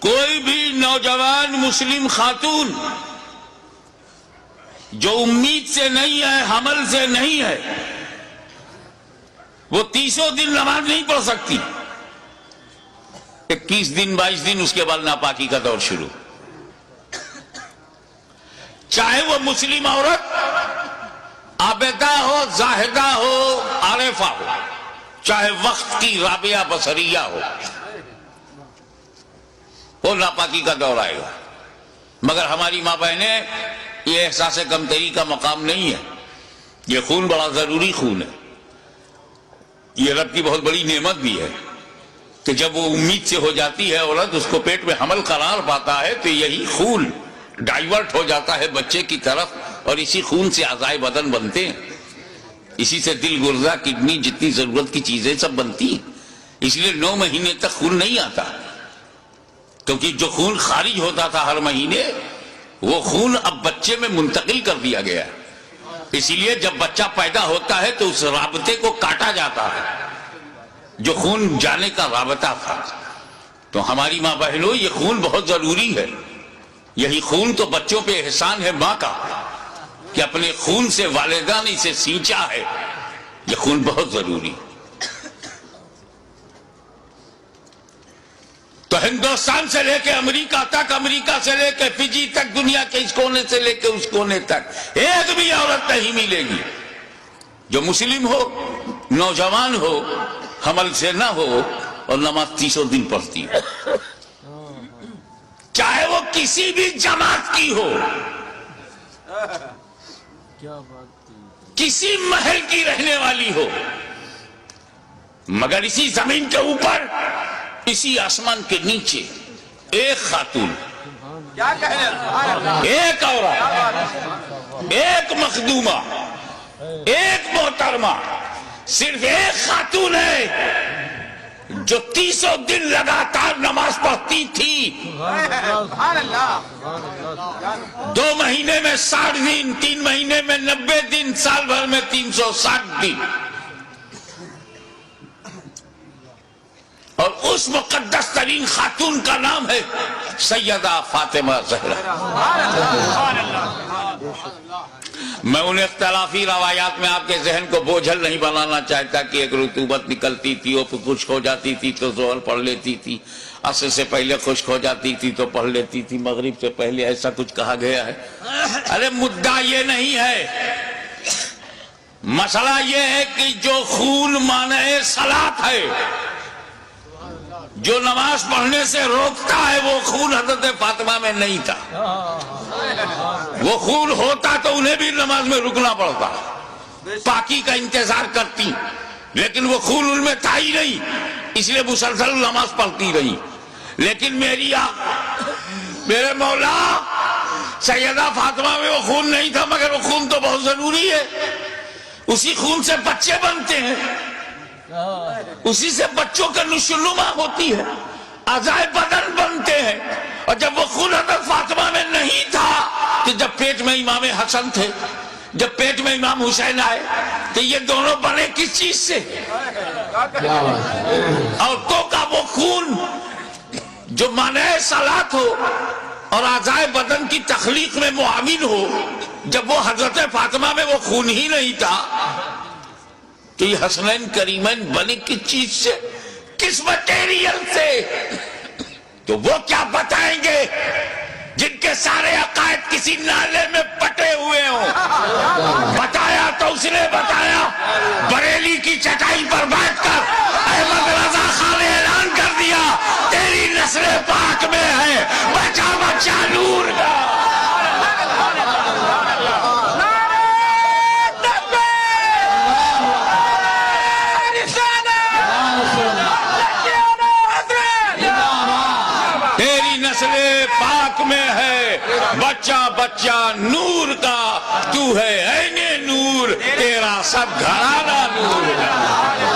کوئی بھی نوجوان مسلم خاتون جو امید سے نہیں ہے، حمل سے نہیں ہے، وہ 30 دن نماز نہیں پڑھ سکتی۔ 21 دن 22 دن اس کے بعد ناپاکی کا دور شروع۔ چاہے وہ مسلم عورت عابدہ ہو، زاہدہ ہو، عارفہ ہو، چاہے وقت کی رابعہ بصریہ ہو، وہ ناپاکی کا دور آئے گا۔ مگر ہماری ماں بہنیں، یہ احساس کمتری کا مقام نہیں ہے، یہ خون بڑا ضروری خون ہے، یہ رب کی بہت بڑی نعمت بھی ہے کہ جب وہ امید سے ہو جاتی ہے عورت، اس کو پیٹ میں حمل قرار پاتا ہے تو یہی خون ڈائیورٹ ہو جاتا ہے بچے کی طرف، اور اسی خون سے اعضائے بدن بنتے ہیں، اسی سے دل، گردہ، کڈنی، جتنی ضرورت کی چیزیں سب بنتی ہیں۔ اس لیے 9 مہینے تک خون نہیں آتا، کیونکہ جو خون خارج ہوتا تھا ہر مہینے، وہ خون اب بچے میں منتقل کر دیا گیا ہے۔ اسی لیے جب بچہ پیدا ہوتا ہے تو اس رابطے کو کاٹا جاتا ہے جو خون جانے کا رابطہ تھا۔ تو ہماری ماں بہنوں، یہ خون بہت ضروری ہے۔ یہی خون تو بچوں پہ احسان ہے ماں کا کہ اپنے خون سے والدہ نے اسے سینچا ہے۔ یہ خون بہت ضروری۔ تو ہندوستان سے لے کے امریکہ تک، امریکہ سے لے کے فجی تک، دنیا کے اس کونے سے لے کے اس کونے تک ایک بھی عورت نہیں ملے گی جو مسلم ہو، نوجوان ہو، حمل سے نہ ہو اور نماز 30 دن پڑھتی ہو، چاہے وہ کسی بھی جماعت کی ہو، کسی محل کی رہنے والی ہو، مگر اسی زمین کے اوپر، اسی آسمان کے نیچے ایک خاتون، ایک عورت، ایک مخدومہ، ایک محترمہ، صرف ایک خاتون ہے جو 30 دن لگاتار نماز پڑھتی تھی۔ 2 مہینے میں 60 دن، 3 مہینے میں 90 دن، سال بھر میں 360 دن، اور اس مقدس ترین خاتون کا نام ہے سیدہ فاطمہ زہرا۔ میں ان اختلافی روایات میں آپ کے ذہن کو بوجھل نہیں بنانا چاہتا کہ ایک رطوبت نکلتی تھی، وہ خشک ہو جاتی تھی تو ظہر پڑھ لیتی تھی، عصر سے پہلے خشک ہو جاتی تھی تو پڑھ لیتی تھی، مغرب سے پہلے، ایسا کچھ کہا گیا ہے۔ ارے مدعا یہ نہیں ہے، مسئلہ یہ ہے کہ جو خون مانع صلاۃ ہے، جو نماز پڑھنے سے روکتا ہے، وہ خون حضرت فاطمہ میں نہیں تھا۔ وہ خون ہوتا تو انہیں بھی نماز میں رکنا پڑتا، پاکی کا انتظار کرتی، لیکن وہ خون ان میں تھا ہی نہیں، اس لیے مسلسل نماز پڑھتی رہی۔ لیکن میرے مولا سیدہ فاطمہ میں وہ خون نہیں تھا، مگر وہ خون تو بہت ضروری ہے۔ اسی خون سے بچے بنتے ہیں، اسی سے بچوں کا نشوونما ہوتی ہے، اعضائے بدن بنتے ہیں۔ اور جب وہ خون حضرت فاطمہ میں نہیں تھا تو جب پیٹ میں امام حسن تھے، جب پیٹ میں امام حسین آئے تو یہ دونوں بنے کس چیز سے؟ عورتوں کا وہ خون جو مانع صلاۃ ہو اور اعضائے بدن کی تخلیق میں معاون ہو، جب وہ حضرت فاطمہ میں وہ خون ہی نہیں تھا تو یہ حسنین کریمین بنے کس چیز سے، کس مٹیریل سے؟ تو وہ کیا بتائیں گے جن کے سارے عقائد کسی نالے میں پٹے ہوئے ہوں؟ بتایا تو اس نے بتایا، بریلی کی چٹائی پر بیٹھ کر احمد رضا خان نے اعلان کر دیا، تیری نسل پاک میں ہے بچہ بچہ نور کا۔ پاک میں ہے بچہ بچہ نور کا، تو ہے عین نور، تیرا سب گھرانہ نور کا۔